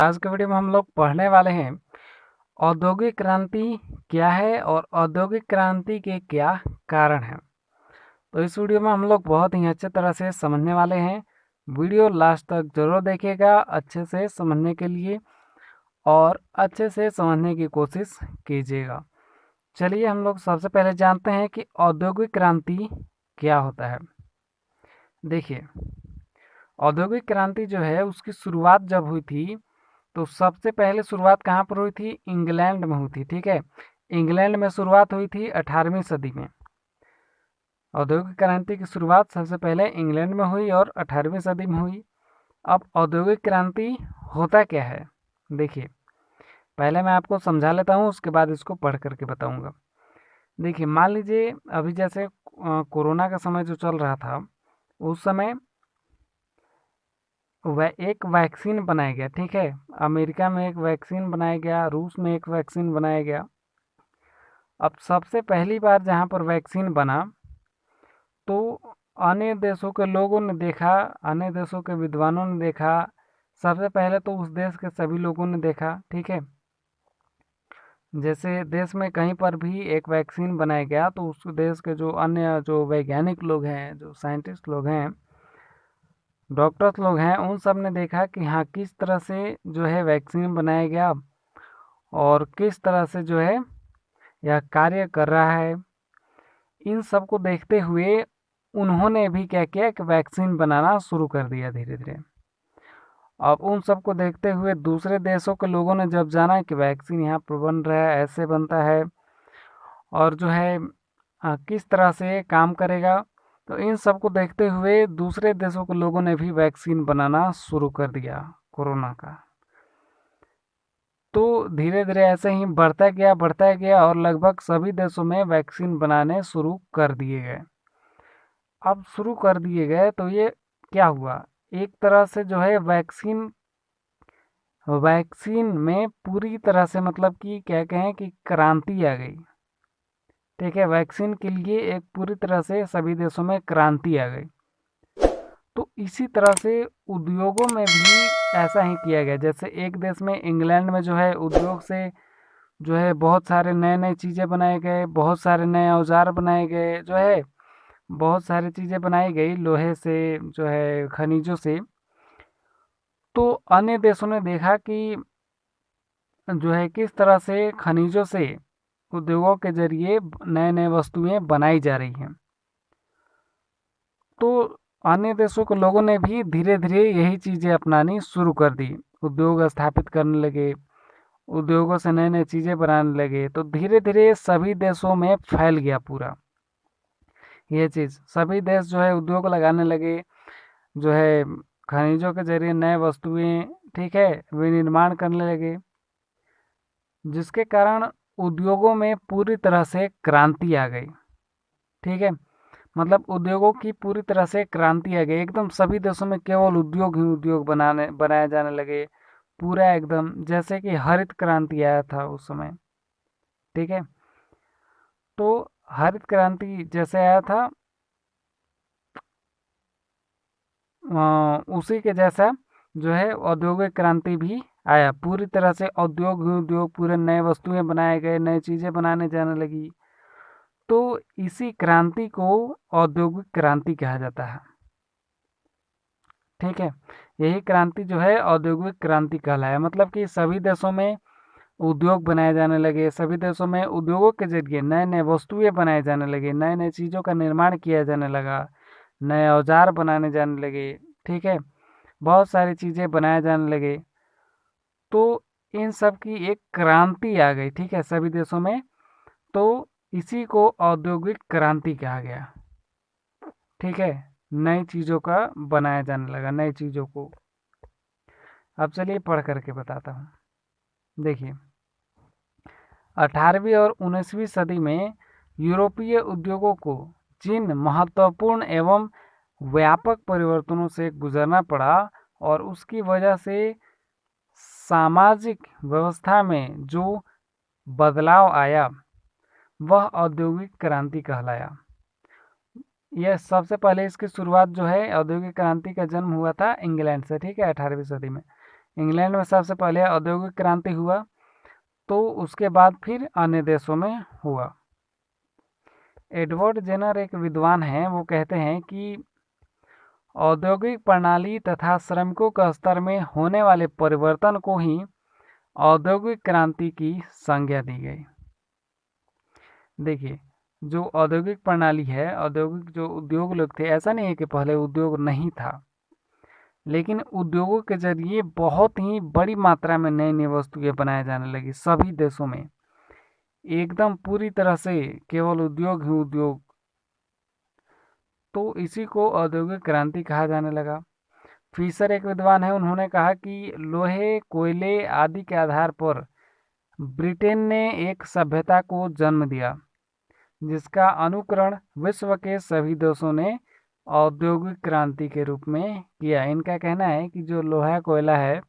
आज के वीडियो में हम लोग पढ़ने वाले हैं औद्योगिक क्रांति क्या है और औद्योगिक क्रांति के क्या कारण हैं। तो इस वीडियो में हम लोग बहुत ही अच्छे तरह से समझने वाले हैं। वीडियो लास्ट तक जरूर देखिएगा अच्छे से समझने के लिए और अच्छे से समझने की कोशिश कीजिएगा। चलिए हम लोग सबसे पहले जानते हैं कि औद्योगिक क्रांति क्या होता है। देखिए, औद्योगिक क्रांति जो है उसकी शुरुआत जब हुई थी तो सबसे पहले शुरुआत कहाँ पर हुई थी? इंग्लैंड में हुई थी। ठीक है, इंग्लैंड में शुरुआत हुई थी 18वीं सदी में। औद्योगिक क्रांति की शुरुआत सबसे पहले इंग्लैंड में हुई और 18वीं सदी में हुई। अब औद्योगिक क्रांति होता क्या है, देखिए पहले मैं आपको समझा लेता हूँ, उसके बाद इसको पढ़ करके बताऊँगा। देखिए, मान लीजिए अभी जैसे कोरोना का समय जो चल रहा था, उस समय वह एक वैक्सीन बनाया गया। ठीक है, अमेरिका में एक वैक्सीन बनाया गया, रूस में एक वैक्सीन बनाया गया। अब सबसे पहली बार जहाँ पर वैक्सीन बना तो अन्य देशों के लोगों ने देखा, अन्य देशों के विद्वानों ने देखा, सबसे पहले तो उस देश के सभी लोगों ने देखा। ठीक है, जैसे देश में कहीं पर भी एक वैक्सीन बनाया गया तो उस देश के जो अन्य जो वैज्ञानिक लोग हैं, जो साइंटिस्ट लोग हैं, डॉक्टर्स लोग हैं, उन सब ने देखा कि हाँ किस तरह से जो है वैक्सीन बनाया गया और किस तरह से जो है यह कार्य कर रहा है। इन सब को देखते हुए उन्होंने भी क्या किया कि वैक्सीन बनाना शुरू कर दिया धीरे धीरे। अब उन सब को देखते हुए दूसरे देशों के लोगों ने जब जाना कि वैक्सीन यहाँ पर बन रहा है, ऐसे बनता है और जो है किस तरह से काम करेगा, तो इन सब को देखते हुए दूसरे देशों के लोगों ने भी वैक्सीन बनाना शुरू कर दिया कोरोना का। तो धीरे धीरे ऐसे ही बढ़ता गया और लगभग सभी देशों में वैक्सीन बनाने शुरू कर दिए गए। अब शुरू कर दिए गए तो ये क्या हुआ, एक तरह से जो है वैक्सीन वैक्सीन में पूरी तरह से मतलब कि क्या कहें कि क्रांति आ गई। ठीक है, वैक्सीन के लिए एक पूरी तरह से सभी देशों में क्रांति आ गई। तो इसी तरह से उद्योगों में भी ऐसा ही किया गया। जैसे एक देश में इंग्लैंड में जो है उद्योग से जो है बहुत सारे नए नए चीज़ें बनाए गए, बहुत सारे नए औजार बनाए गए, जो है बहुत सारी चीज़ें बनाई गई लोहे से, जो है खनिजों से। तो अन्य देशों ने देखा कि जो है किस तरह से खनिजों से उद्योगों के जरिए नए नए वस्तुएं बनाई जा रही हैं। तो अन्य देशों के लोगों ने भी धीरे धीरे यही चीज़ें अपनानी शुरू कर दी, उद्योग स्थापित करने लगे, उद्योगों से नए नए चीज़ें बनाने लगे। तो धीरे धीरे सभी देशों में फैल गया पूरा ये चीज़। सभी देश जो है उद्योग लगाने लगे, जो है खनिजों के जरिए नए वस्तुएं, ठीक है, विनिर्माण करने लगे, जिसके कारण उद्योगों में पूरी तरह से क्रांति आ गई। ठीक है, मतलब उद्योगों की पूरी तरह से क्रांति आ गई। एकदम सभी देशों में केवल उद्योग ही उद्योग बनाए जाने लगे पूरा, एकदम जैसे कि हरित क्रांति आया था उस समय। ठीक है, तो हरित क्रांति जैसे आया था उसी के जैसा जो है औद्योगिक क्रांति भी आया। पूरी तरह से उद्योग ही उद्योग, पूरे नए वस्तुएं बनाए गए, नई चीज़ें बनाने जाने लगी। तो इसी क्रांति को औद्योगिक क्रांति कहा जाता है। ठीक है, यही क्रांति जो है औद्योगिक क्रांति कहलाया। मतलब कि सभी देशों में उद्योग बनाए जाने लगे, सभी देशों में उद्योगों के जरिए नए नए वस्तुएं बनाए जाने लगे, नए नए चीज़ों का निर्माण किया जाने लगा, नए औजार बनाने जाने लगे। ठीक है, बहुत सारी चीज़ें बनाए जाने लगे। तो इन सब की एक क्रांति आ गई। ठीक है, सभी देशों में। तो इसी को औद्योगिक क्रांति कहा गया। ठीक है, नई चीज़ों का बनाया जाने लगा, नई चीज़ों को। अब चलिए पढ़ करके बताता हूँ। देखिए, 18वीं और 19वीं सदी में यूरोपीय उद्योगों को जिन महत्वपूर्ण एवं व्यापक परिवर्तनों से गुजरना पड़ा और उसकी वजह से सामाजिक व्यवस्था में जो बदलाव आया, वह औद्योगिक क्रांति कहलाया। यह सबसे पहले इसकी शुरुआत जो है औद्योगिक क्रांति का जन्म हुआ था इंग्लैंड से। ठीक है, 18वीं सदी में इंग्लैंड में सबसे पहले औद्योगिक क्रांति हुआ, तो उसके बाद फिर अन्य देशों में हुआ। एडवर्ड जेनर एक विद्वान हैं, वो कहते हैं कि औद्योगिक प्रणाली तथा श्रमिकों के स्तर में होने वाले परिवर्तन को ही औद्योगिक क्रांति की संज्ञा दी गई। देखिए, जो औद्योगिक प्रणाली है, औद्योगिक जो उद्योग लोग थे, ऐसा नहीं है कि पहले उद्योग नहीं था, लेकिन उद्योगों के जरिए बहुत ही बड़ी मात्रा में नई नई वस्तुएं बनाए जाने लगी सभी देशों में, एकदम पूरी तरह से केवल उद्योग ही उद्योग। तो इसी को औद्योगिक क्रांति कहा जाने लगा। फीसर एक विद्वान है, उन्होंने कहा कि लोहे, कोयले आदि के आधार पर ब्रिटेन ने एक सभ्यता को जन्म दिया, जिसका अनुकरण विश्व के सभी देशों ने औद्योगिक क्रांति के रूप में किया। इनका कहना है कि जो लोहा कोयला है,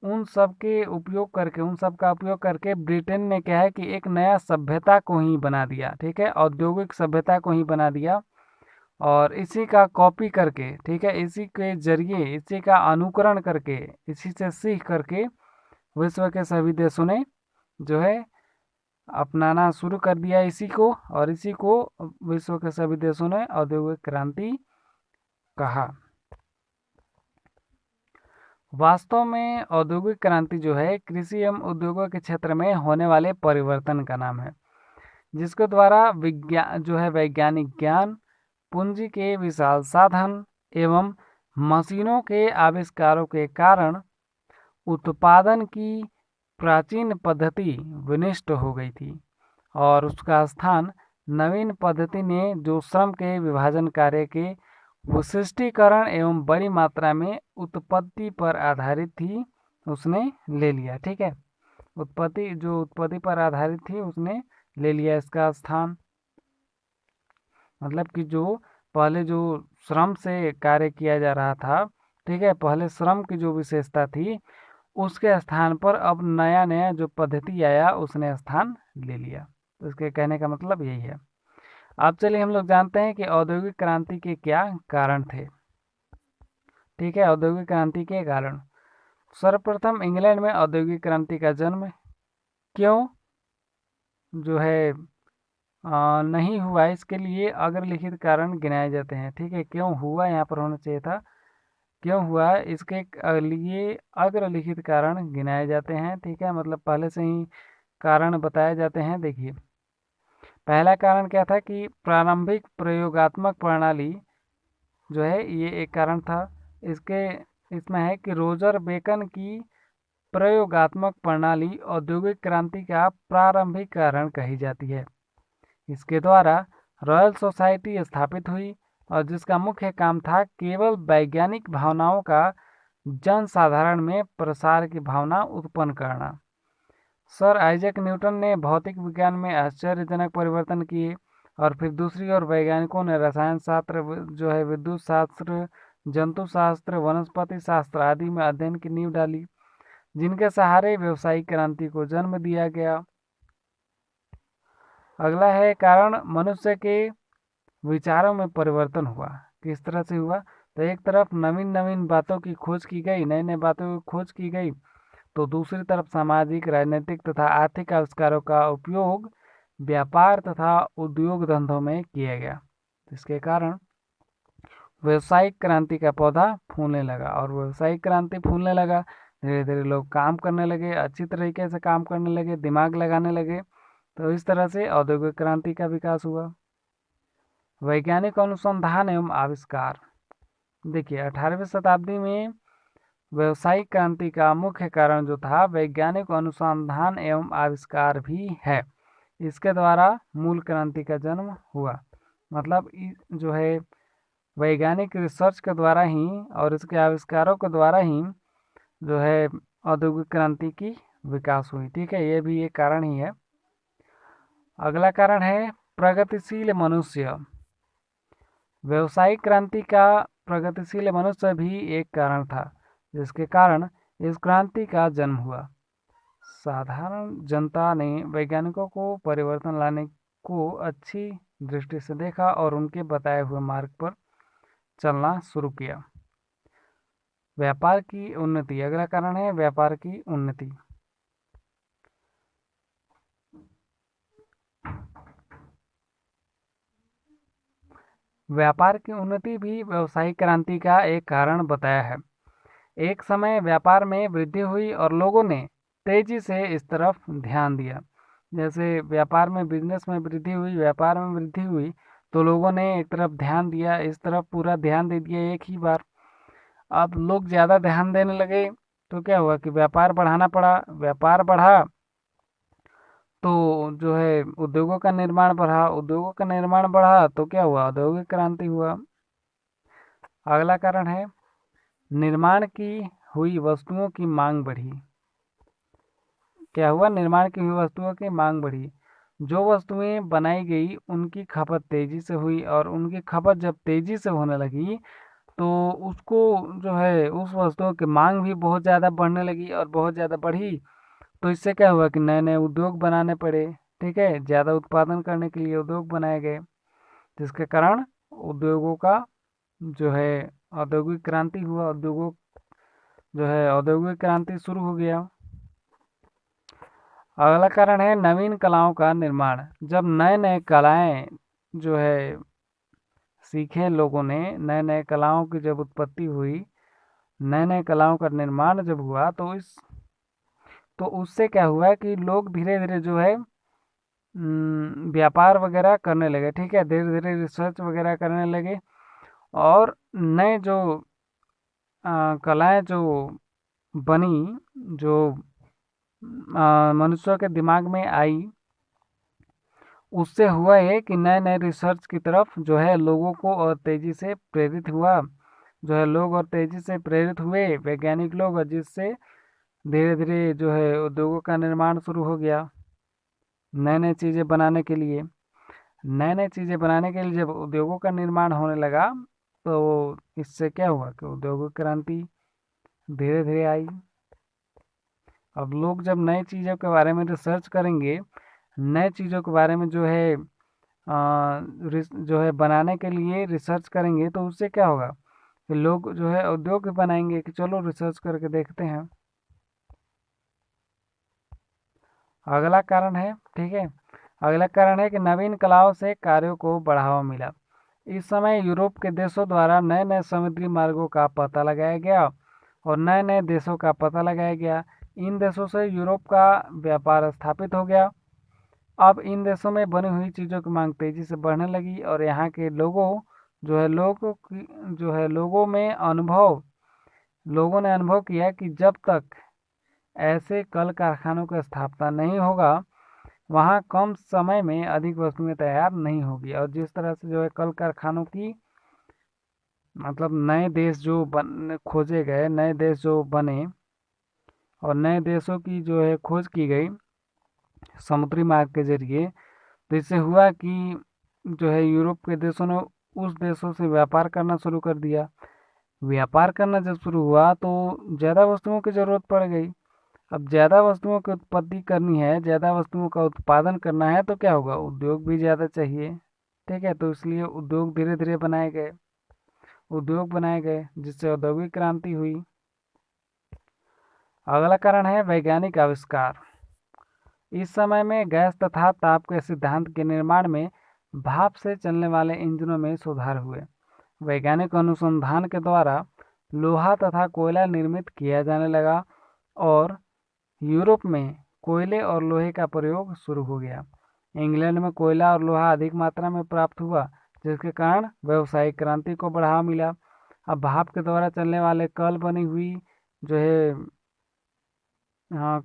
उन सब का उपयोग करके ब्रिटेन ने क्या है कि एक नया सभ्यता को ही बना दिया, ठीक है, औद्योगिक सभ्यता को ही बना दिया। और इसी का कॉपी करके, ठीक है, इसी के जरिए, इसी का अनुकरण करके, इसी से सीख करके विश्व के सभी देशों ने जो है अपनाना शुरू कर दिया इसी को, और इसी को विश्व के सभी देशों ने औद्योगिक क्रांति कहा। वास्तव में औद्योगिक क्रांति जो है कृषि एवं उद्योगों के क्षेत्र में होने वाले परिवर्तन का नाम है, जिसके द्वारा विज्ञान जो है वैज्ञानिक ज्ञान, पूंजी के विशाल साधन एवं मशीनों के आविष्कारों के कारण उत्पादन की प्राचीन पद्धति विनिष्ट हो गई थी, और उसका स्थान नवीन पद्धति ने, जो श्रम के विभाजन कार्य के विशिष्टीकरण एवं बड़ी मात्रा में उत्पत्ति पर आधारित थी, उसने ले लिया। ठीक है, उत्पत्ति पर आधारित थी, उसने ले लिया इसका स्थान। मतलब कि जो पहले जो श्रम से कार्य किया जा रहा था, ठीक है, पहले श्रम की जो विशेषता थी, उसके स्थान पर अब नया नया जो पद्धति आया उसने स्थान ले लिया। तो इसके कहने का मतलब यही है। अब चलिए हम लोग जानते हैं कि औद्योगिक क्रांति के क्या कारण थे। ठीक है, औद्योगिक क्रांति के कारण सर्वप्रथम इंग्लैंड में औद्योगिक क्रांति का जन्म क्यों जो है नहीं हुआ, इसके लिए अग्रलिखित कारण गिनाए जाते हैं। ठीक है, क्यों हुआ यहाँ पर होना चाहिए था, क्यों हुआ इसके लिए अग्रलिखित कारण गिनाए जाते हैं। ठीक है, मतलब पहले से ही कारण बताए जाते हैं। देखिए, पहला कारण क्या था कि प्रारंभिक प्रयोगात्मक प्रणाली जो है, ये एक कारण था। इसमें है कि रोजर बेकन की प्रयोगात्मक प्रणाली औद्योगिक क्रांति का प्रारंभिक कारण कही जाती है। इसके द्वारा रॉयल सोसाइटी स्थापित हुई, और जिसका मुख्य काम था केवल वैज्ञानिक भावनाओं का जन साधारण में प्रसार की भावना उत्पन्न करना। सर आइजैक न्यूटन ने भौतिक विज्ञान में आश्चर्यजनक परिवर्तन किए, और फिर दूसरी ओर वैज्ञानिकों ने रसायन शास्त्र जो है, विद्युत शास्त्र, जंतु शास्त्र, वनस्पति शास्त्र आदि में अध्ययन की नींव डाली, जिनके सहारे व्यावसायिक क्रांति को जन्म दिया गया। अगला है कारण मनुष्य के विचारों में परिवर्तन हुआ। किस तरह से हुआ, तो एक तरफ नवीन नवीन बातों की खोज की गई, नए नए बातों की खोज की गई, तो दूसरी तरफ सामाजिक, राजनीतिक तथा आर्थिक आविष्कारों का उपयोग व्यापार तथा उद्योग धंधों में किया गया। इसके कारण व्यावसायिक क्रांति का पौधा फूलने लगा, और व्यावसायिक क्रांति फूलने लगा, धीरे धीरे लोग काम करने लगे, अच्छी तरीके से काम करने लगे, दिमाग लगाने लगे। तो इस तरह से औद्योगिक क्रांति का विकास हुआ। वैज्ञानिक अनुसंधान एवं आविष्कार। देखिए, 18वीं शताब्दी में व्यावसायिक क्रांति का मुख्य कारण जो था वैज्ञानिक अनुसंधान एवं आविष्कार भी है। इसके द्वारा मूल क्रांति का जन्म हुआ। मतलब जो है वैज्ञानिक रिसर्च के द्वारा ही और इसके आविष्कारों के द्वारा ही जो है औद्योगिक क्रांति की विकास हुई। ठीक है, ये भी एक कारण ही है। अगला कारण है प्रगतिशील मनुष्य। व्यावसायिक क्रांति का प्रगतिशील मनुष्य भी एक कारण था, जिसके कारण इस क्रांति का जन्म हुआ। साधारण जनता ने वैज्ञानिकों को परिवर्तन लाने को अच्छी दृष्टि से देखा और उनके बताए हुए मार्ग पर चलना शुरू किया। व्यापार की उन्नति। अगला कारण है व्यापार की उन्नति। व्यापार की उन्नति भी व्यावसायिक क्रांति का एक कारण बताया है। एक समय व्यापार में वृद्धि हुई और लोगों ने तेजी से इस तरफ ध्यान दिया। जैसे व्यापार में, बिजनेस में वृद्धि हुई, व्यापार में वृद्धि हुई, तो लोगों ने एक तरफ ध्यान दिया, इस तरफ पूरा ध्यान दे दिया एक ही बार। अब लोग ज़्यादा ध्यान देने लगे तो क्या हुआ कि व्यापार बढ़ाना पड़ा। व्यापार बढ़ा तो जो है उद्योगों का निर्माण बढ़ा। उद्योगों का निर्माण बढ़ा तो क्या हुआ, औद्योगिक क्रांति हुआ। अगला कारण है निर्माण की हुई वस्तुओं की मांग बढ़ी। क्या हुआ, निर्माण की हुई वस्तुओं की मांग बढ़ी। जो वस्तुएं बनाई गई उनकी खपत तेजी से हुई, और उनकी खपत जब तेजी से होने लगी तो उसको जो है उस वस्तुओं की मांग भी बहुत ज़्यादा बढ़ने लगी, और बहुत ज़्यादा बढ़ी तो इससे क्या हुआ कि नए नए उद्योग बनाने पड़े। ठीक है, ज़्यादा उत्पादन करने के लिए उद्योग बनाए गए, जिसके कारण उद्योगों का जो है औद्योगिक क्रांति हुआ। उद्योगों जो है औद्योगिक क्रांति शुरू हो गया। अगला कारण है नवीन कलाओं का निर्माण। जब नए नए कलाएं जो है सीखे लोगों ने, नए नए कलाओं की जब उत्पत्ति हुई, नए नए कलाओं का निर्माण जब हुआ तो उससे क्या हुआ कि लोग धीरे धीरे जो है व्यापार वगैरह करने लगे। ठीक है, धीरे धीरे रिसर्च वगैरह करने लगे, और नए जो कलाएं जो बनी, जो मनुष्यों के दिमाग में आई, उससे हुआ ये कि नए नए रिसर्च की तरफ जो है लोगों को और तेज़ी से प्रेरित हुआ। जो है लोग और तेज़ी से प्रेरित हुए, वैज्ञानिक लोग, और जिससे धीरे धीरे जो है उद्योगों का निर्माण शुरू हो गया। नए नए चीज़ें बनाने के लिए, नए नए चीज़ें बनाने के लिए जब उद्योगों का निर्माण होने लगा तो इससे क्या हुआ कि उद्योगिक क्रांति धीरे धीरे आई। अब लोग जब नई चीज़ों के बारे में रिसर्च करेंगे, नए चीज़ों के बारे में जो है जो है बनाने के लिए रिसर्च करेंगे, तो उससे क्या होगा कि लोग जो है उद्योग बनाएंगे कि चलो रिसर्च करके देखते हैं। अगला कारण है, ठीक है, अगला कारण है कि नवीन कलाओं से कार्यों को बढ़ावा मिला। इस समय यूरोप के देशों द्वारा नए नए समुद्री मार्गों का पता लगाया गया, और नए नए देशों का पता लगाया गया। इन देशों से यूरोप का व्यापार स्थापित हो गया। अब इन देशों में बनी हुई चीज़ों की मांग तेजी से बढ़ने लगी, और यहाँ के लोगों जो है लोगों की जो है लोगों ने अनुभव किया कि जब तक ऐसे कल कारखानों की स्थापना नहीं होगा, वहाँ कम समय में अधिक वस्तुएं तैयार नहीं होगी। और जिस तरह से जो है कल कारखानों की मतलब नए देश जो खोजे गए, नए देश जो बने, और नए देशों की जो है खोज की गई समुद्री मार्ग के जरिए, तो इससे हुआ कि जो है यूरोप के देशों ने उस देशों से व्यापार करना शुरू कर दिया। व्यापार करना जब शुरू हुआ तो ज़्यादा वस्तुओं की ज़रूरत पड़ गई। अब ज़्यादा वस्तुओं की उत्पत्ति करनी है, ज़्यादा वस्तुओं का उत्पादन करना है, तो क्या होगा, उद्योग भी ज़्यादा चाहिए। ठीक है, तो इसलिए उद्योग धीरे धीरे बनाए गए, उद्योग बनाए गए, जिससे औद्योगिक क्रांति हुई। अगला कारण है वैज्ञानिक आविष्कार। इस समय में गैस तथा ताप के सिद्धांत के निर्माण में भाप से चलने वाले इंजनों में सुधार हुए। वैज्ञानिक अनुसंधान के द्वारा लोहा तथा कोयला निर्मित किया जाने लगा, और यूरोप में कोयले और लोहे का प्रयोग शुरू हो गया। इंग्लैंड में कोयला और लोहा अधिक मात्रा में प्राप्त हुआ, जिसके कारण व्यावसायिक क्रांति को बढ़ावा मिला। अब भाप के द्वारा चलने वाले जो है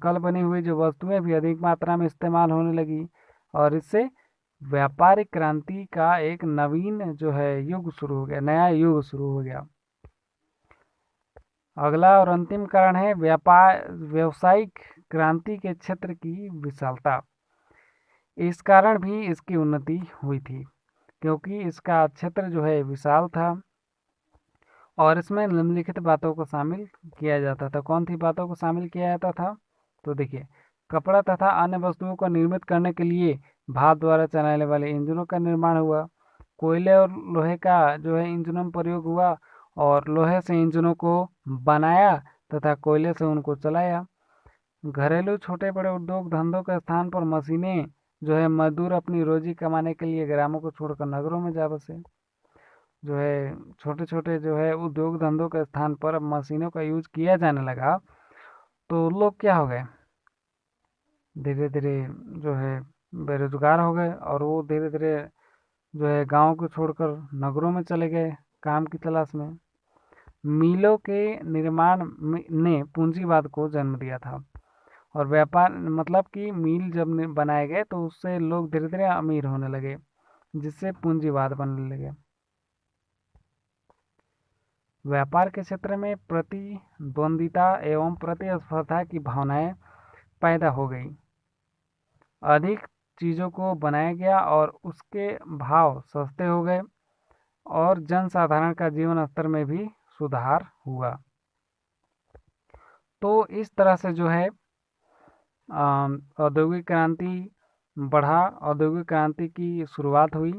कल बनी हुई जो वस्तुएं भी अधिक मात्रा में इस्तेमाल होने लगी, और इससे व्यापारिक क्रांति का एक नवीन जो है युग शुरू हो गया, नया युग शुरू हो गया। अगला और अंतिम कारण है व्यावसायिक क्रांति के क्षेत्र की विशालता। इस कारण भी इसकी उन्नति हुई थी, क्योंकि इसका क्षेत्र जो है विशाल था, और इसमें निम्नलिखित बातों को शामिल किया जाता था। कौन सी बातों को शामिल किया जाता था, तो देखिए, कपड़ा तथा अन्य वस्तुओं को निर्मित करने के लिए भाप द्वारा चलाने वाले इंजनों का निर्माण हुआ। कोयले और लोहे का जो है इंजनों में प्रयोग हुआ, और लोहे से इंजनों को बनाया तथा कोयले से उनको चलाया। घरेलू छोटे बड़े उद्योग धंधों के स्थान पर मशीनें जो है मजदूर अपनी रोजी कमाने के लिए ग्रामों को छोड़कर नगरों में जा बसे। जो है छोटे छोटे जो है उद्योग धंधों के स्थान पर अब मशीनों का यूज किया जाने लगा, तो लोग क्या हो गए, धीरे धीरे जो है बेरोजगार हो गए और वो धीरे धीरे जो है गाँव को छोड़कर नगरों में चले गए काम की तलाश में। मिलों के निर्माण ने पूंजीवाद को जन्म दिया था और व्यापार मतलब कि मिल जब बनाए गए तो उससे लोग धीरे धीरे अमीर होने लगे, जिससे पूंजीवाद बनने लगे। व्यापार के क्षेत्र में प्रतिद्वंदिता एवं प्रतिस्पर्धा की भावनाएं पैदा हो गई। अधिक चीज़ों को बनाया गया और उसके भाव सस्ते हो गए और जनसाधारण का जीवन स्तर में भी सुधार हुआ। तो इस तरह से जो है औद्योगिक क्रांति बढ़ा, औद्योगिक क्रांति की शुरुआत हुई।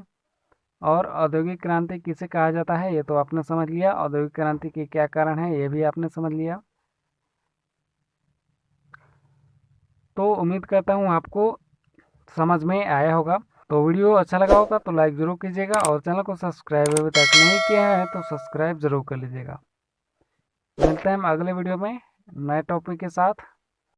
और औद्योगिक क्रांति किसे कहा जाता है ये तो आपने समझ लिया, औद्योगिक क्रांति के क्या कारण है ये भी आपने समझ लिया। तो उम्मीद करता हूँ आपको समझ में आया होगा। तो वीडियो अच्छा लगा होगा तो लाइक ज़रूर कीजिएगा और चैनल को सब्सक्राइब अभी तक नहीं किया है तो सब्सक्राइब ज़रूर कर लीजिएगा। मिलते हैं हम अगले वीडियो में नए टॉपिक के साथ।